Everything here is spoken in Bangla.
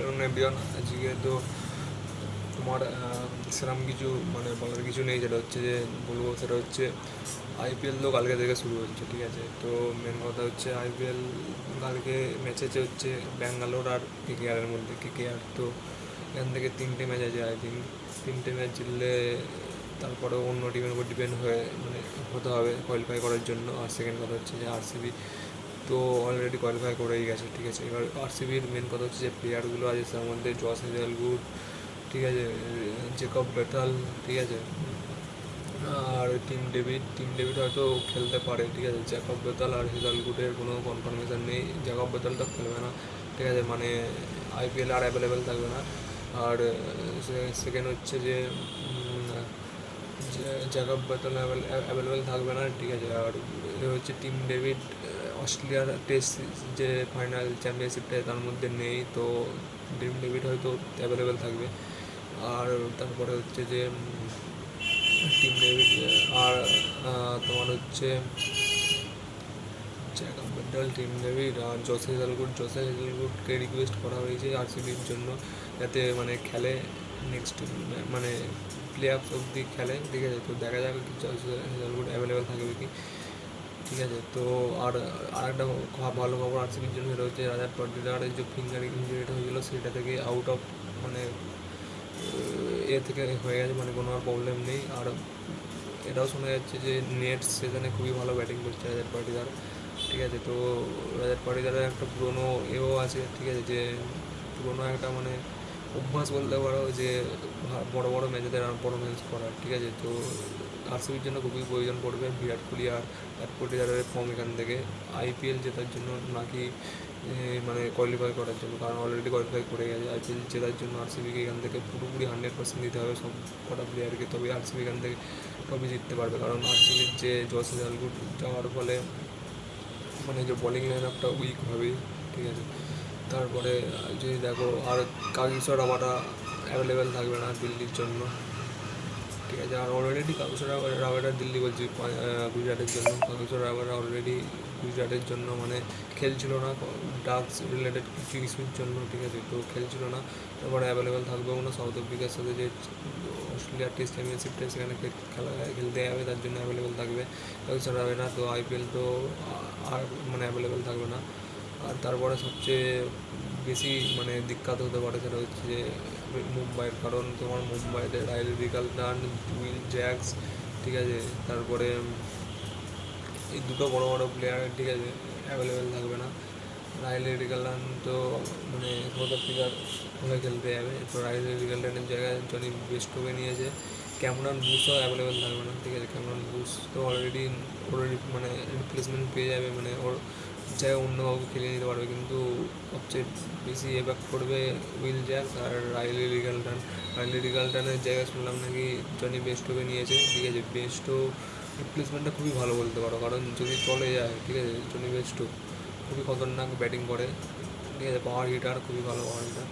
কারণ এভরিওয়ান আজকে তো তোমার সেরকম কিছু মানে বলার কিছু নেই, যেটা হচ্ছে যে বলবো সেটা হচ্ছে আইপিএল তো কালকে থেকে শুরু হচ্ছে, ঠিক আছে। তো মেন কথা হচ্ছে আইপিএল কালকে ম্যাচ আছে হচ্ছে ব্যাঙ্গালোর আর কেকেআরের মধ্যে। কেকেআর তো এখান থেকে 3টে ম্যাচ আছে, আই থিঙ্ক 3টে ম্যাচ জিতলে তারপরে অন্য টিমের উপর ডিপেন্ড হয়ে মানে হতে হবে কোয়ালিফাই করার জন্য। আর সেকেন্ড কথা হচ্ছে যে আরসিবি তো অলরেডি কোয়ালিফাই করেই গেছে, ঠিক আছে। এবার আরসিবির মেন কথা হচ্ছে যে প্লেয়ারগুলো আছে তার মধ্যে জস হেজেলউড, ঠিক আছে, জেকব বেথাল, ঠিক আছে, আর টিম ডেভিড হয়তো খেলতে পারে, ঠিক আছে। জ্যাকব বেতাল আর হেজালগুডের কোনো কনফার্মেশন নেই। জ্যাকব বেতাল তো খেলবে না, ঠিক আছে, মানে আইপিএল আর অ্যাভেলেবেল থাকবে না। আর সেকেন্ড হচ্ছে যে জ্যাকব বেতাল অ্যাভেলেবেল থাকবে না, ঠিক আছে। আর হচ্ছে টিম ডেভিড অস্ট্রেলিয়ার টেস্ট যে ফাইনাল চ্যাম্পিয়নশিপটা তার মধ্যে নেই, তো টিম ডেভিড হয়তো অ্যাভেলেবেল থাকবে। আর তারপরে হচ্ছে যে টিম ডেভিড আর তোমার হচ্ছে জ্যাকব বেটাল, টিম ডেভিড আর জসে হেজেলউডকে রিকোয়েস্ট করা হয়েছে আরসিবির জন্য যাতে মানে খেলে নেক্সট মানে প্লে অফ অব্দি খেলে, ঠিক আছে। তো দেখা যাক জসে হেজেলউড অ্যাভেলেবেল থাকবে কি, ঠিক আছে। তো আর আরেকটা ভালো খবর আরসিবির জন্য, সেটা হচ্ছে রাজার পাটিদারের যে ফিঙ্গার ইঞ্জুরিটা হয়েছিল সেটা থেকে আউট অফ মানে এ থেকে হয়ে গেছে, মানে কোনো আর প্রবলেম নেই। আর এটাও শোনা যাচ্ছে যে নেক্সট সিজনে খুবই ভালো ব্যাটিং করছে রাজার পাটিদার, ঠিক আছে। তো রাজার পাটিদারের একটা পুরোনো এও আছে, ঠিক আছে, যে পুরোনো একটা মানে অভ্যাস বলতে পারো যে বড় বড় ম্যাচেতে রান পারফরমেন্স করার, ঠিক আছে। তো আরসিবির জন্য খুবই প্রয়োজন পড়বে বিরাট কোহলি আর বিরাট পাটিদারের ফর্ম এখান থেকে আইপিএল জেতার জন্য, নাকি মানে কোয়ালিফাই করার জন্য। কারণ অলরেডি কোয়ালিফাই করে গেছে। আইপিএল জেতার জন্য আরসিবিকে এখান থেকে পুরোপুরি 100% দিতে হবে সব কটা প্লেয়ারকে, তবে আরসিবি এখান থেকে ট্রফি জিততে পারবে। কারণ আরসিবির যে জস হেজেলউড যাওয়ার ফলে মানে যে বোলিং লাইন আপটা উইক হবে, ঠিক আছে। তারপরে যদি দেখো আর কাগিসো রাবাডা অ্যাভেলেবেল থাকবে না দিল্লির জন্য, ঠিক আছে। আর অলরেডি কাগিসো রাবাডা দিল্লি বলছি গুজরাটের জন্য, কাগিসো রাবাডা অলরেডি গুজরাটের জন্য মানে খেলছিল না ডাক্স রিলেটেড কিছু ইস্যুর জন্য, ঠিক আছে। তো খেলছিল না, তারপরে অ্যাভেলেবেল থাকবেও না। সাউথ আফ্রিকার সাথে যে অস্ট্রেলিয়ার টেস্ট চ্যাম্পিয়নশিপটা সেখানে খেলতে যাবে, তার জন্য অ্যাভেলেবেল থাকবে। কাগিসো রাবাডা তো আইপিএল তো আর মানে অ্যাভেলেবেল থাকবে না। আর তারপরে সবচেয়ে বেশি মানে বিখ্যাত হতে পারে সেটা হচ্ছে যে মুম্বাইয়ের, কারণ তোমার মুম্বাইতে রাইলি রিকালটন, উইল জ্যাক্স, ঠিক আছে, তারপরে এই দুটো বড় বড় প্লেয়ার, ঠিক আছে, অ্যাভেলেবেল থাকবে না। রাইলি রিকালটন তো মানে সাউথ আফ্রিকার হয়ে খেলতে যাবে, তো রাইলি রিকালটনের জায়গায় জনি বেস্টোকে নিয়েছে। ক্যামেরন বুশও অ্যাভেলেবেল থাকবে না, ঠিক আছে। ক্যামেরন বুশ তো অলরেডি মানে রিপ্লেসমেন্ট পেয়ে যাবে, মানে ওর জায়গায় অন্য কাউকে খেলিয়ে নিতে পারবে, কিন্তু সবচেয়ে বেশি এফেক্ট করবে উইল জ্যাক্স আর রাইলি রিকালটনের জায়গায় শুনলাম নাকি জনি বেস্টোকে নিয়েছে, ঠিক আছে। বেস্টো রিপ্লেসমেন্টটা খুবই ভালো বলতে পারো, কারণ যদি চলে যায়, ঠিক আছে, জনি বেস্টো খুবই খতরনাক ব্যাটিং করে, ঠিক আছে, পাওয়ার হিটার, খুবই ভালো পাওয়ার হিটার।